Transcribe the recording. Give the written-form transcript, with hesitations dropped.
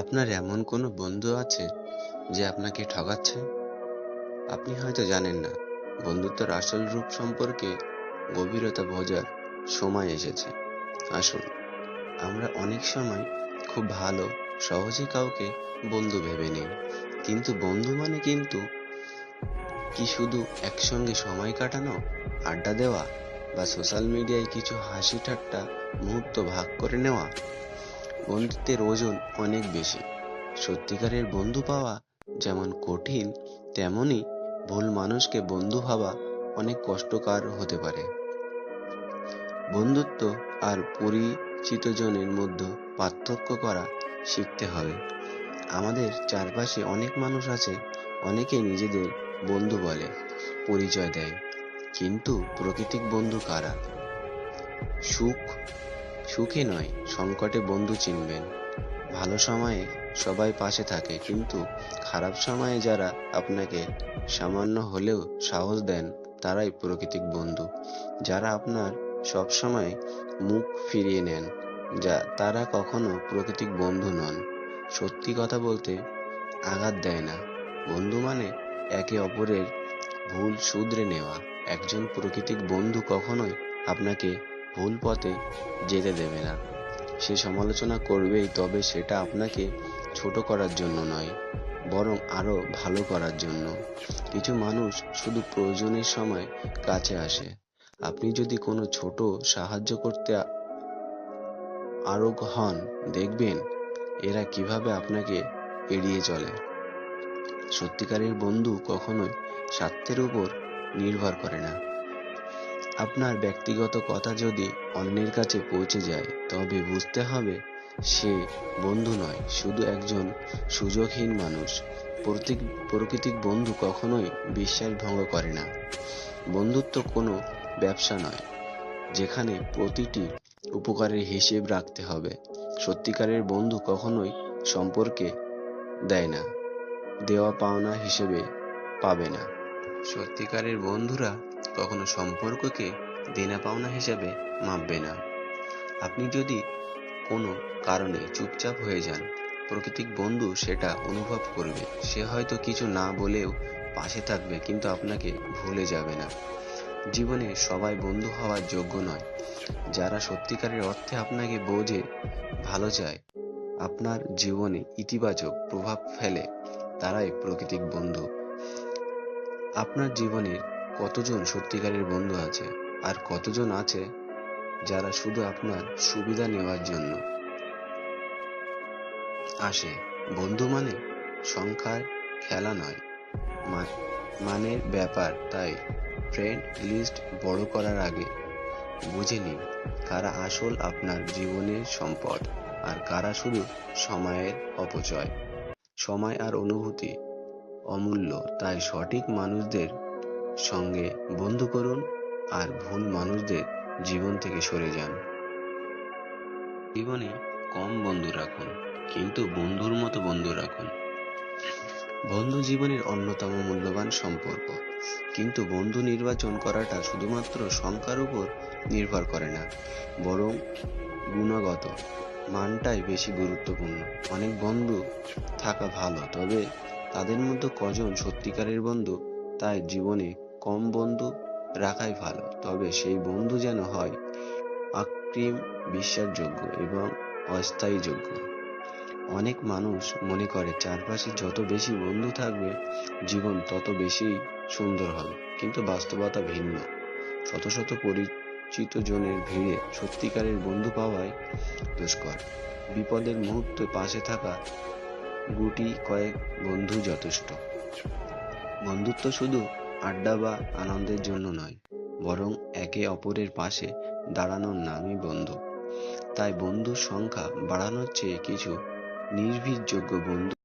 আপনার এমন কোনো বন্ধু আছে যে আপনাকে ঠকাচ্ছে? আপনি হয়তো জানেন না, বন্ধুত্বের আসল রূপ সম্পর্কে গভীরতা বোঝার সময় এসেছে। আসুন, আমরা অনেক সময় খুব ভালো, সহজে কাউকে বন্ধু ভেবে নিই। কিন্তু বন্ধু মানে কিন্তু কি শুধু একসঙ্গে সময় কাটানো, আড্ডা দেওয়া বা সোশ্যাল মিডিয়ায় কিছু হাসি ঠাট্টা মুহূর্ত ভাগ করে নেওয়া? বন্ধুত্বের ওজন অনেক বেশি। সত্যিকারের বন্ধু পাওয়া যেমন কঠিন, তেমনি ভুল মানুষকে বন্ধু ভাবা অনেক কষ্টকর হতে পারে। বন্ধুত্ব আর পরিচিতজনের মধ্যে পার্থক্য করা শিখতে হবে। আমাদের চারপাশে অনেক মানুষ আছে, অনেকে নিজেদের বন্ধু বলে, পরিচয় দেয়। কিন্তু প্রকৃতিক বন্ধু কারা? সুখ সুখে নয়, সংকটে বন্ধু চিনবেন। ভালো সময়ে সবাই পাশে থাকে, কিন্তু খারাপ সময়ে যারা আপনাকে সামান্য হলেও সাহস দেন, তারাই প্রকৃতিক বন্ধু। যারা আপনার সব সময় মুখ ফিরিয়ে নেন, তারা কখনো প্রকৃতিক বন্ধু নন। সত্যি কথা বলতে আঘাত দেয় না। বন্ধু মানে একে অপরের ভুল শুধরে নেওয়া। একজন প্রকৃতিক বন্ধু কখনোই আপনাকে ভুল পথে যেতে দেবে না। সে সমালোচনা করবেই, তবে সেটা আপনাকে ছোট করার জন্য নয়, বরং আরো ভালো করার জন্য। কিছু মানুষ শুধু প্রয়োজনের সময় কাছে আসে। আপনি যদি কোনো ছোট সাহায্য করতে আরোগ হন, দেখবেন এরা কিভাবে আপনাকে এড়িয়ে চলে। সত্যিকারের বন্ধু কখনোই স্বার্থের উপর নির্ভর করে না। আপনার ব্যক্তিগত কথা যদি অন্যের কাছে পৌঁছে যায়, তবে বুঝতে হবে সে বন্ধু নয়, শুধু একজন সুযোগহীন মানুষ। প্রকৃতিক বন্ধু কখনোই বিশ্বাস ভঙ্গ করে না। বন্ধুত্ব কোনো ব্যবসা নয়, যেখানে প্রতিটি উপকারের হিসেব রাখতে হবে। সত্যিকারের বন্ধু কখনোই সম্পর্কে দেয় না, দেওয়া পাওনা হিসেবে পাবে না। সত্যিকারের বন্ধুরা কখনো সম্পর্ককে দেনা পাওনা হিসেবে মাপবে না। আপনি যদি কোনো কারণে চুপচাপ হয়ে যান, প্রকৃতিক বন্ধু সেটা অনুভব করবে। সে হয়তো কিছু না বলেও পাশে থাকবে, কিন্তু আপনাকে ভুলে যাবে না। জীবনে সবাই বন্ধু হওয়ার যোগ্য নয়। যারা সত্যিকারের অর্থে আপনাকে বোঝে, ভালো চায়, আপনার জীবনে ইতিবাচক প্রভাব ফেলে, তারাই প্রকৃতিক বন্ধু। আপনার জীবনের কতজন সত্যিকারের বন্ধু আছে, আর কতজন আছে যারা শুধু আপনার সুবিধা নেওয়ার জন্য আসে? বন্ধু মানে সংখ্যার খেলা নয়, মানের ব্যাপার। তাই ফ্রেন্ড লিস্ট বড় করার আগে বুঝে নিন কারা আসল আপনার জীবনের সম্পদ, আর কারা শুধু সময়ের অপচয়। সময় আর অনুভূতি অমূল্য, তাই সঠিক মানুষদের সঙ্গে বন্ধু করুন আর ভুল মানুষদের জীবন থেকে সরে যান। জীবনে কম বন্ধু রাখুন, কিন্তু বন্ধুর মতো বন্ধু রাখুন। বন্ধু জীবনের অন্যতম মূল্যবান সম্পর্ক, কিন্তু বন্ধু নির্বাচন করাটা শুধুমাত্র সংখ্যার উপর নির্ভর করে না, বরং গুণগত মানটাই বেশি গুরুত্বপূর্ণ। অনেক বন্ধু থাকা ভালো, তবে তাদের মধ্যে কজন সত্যিকারের বন্ধু? তাই জীবনে কম বন্ধু রাখাই ভালো, তবে সেই বন্ধু যেন হয় অকৃত্রিম, বিশ্বাসযোগ্য এবং অস্থায়ীযোগ্য। অনেক মানুষ মনে করে চারপাশে যত বেশি বন্ধু থাকবে, জীবন তত বেশি সুন্দর হবে, কিন্তু বাস্তবতা ভিন্ন। শত শত পরিচিত জনের ভিড়ে সত্যিকারের বন্ধু পাওয়াই দুষ্কর। বিপদের মুহূর্তে পাশে থাকা গুটি কয়েক বন্ধু যথেষ্ট। বন্ধুত্ব শুধু আড্ডা বা আনন্দের জন্য নয়, বরং একে অপরের পাশে দাঁড়ানোর নামই বন্ধু। তাই বন্ধুর সংখ্যা বাড়ানোর চেয়ে কিছু নির্ভরযোগ্য বন্ধু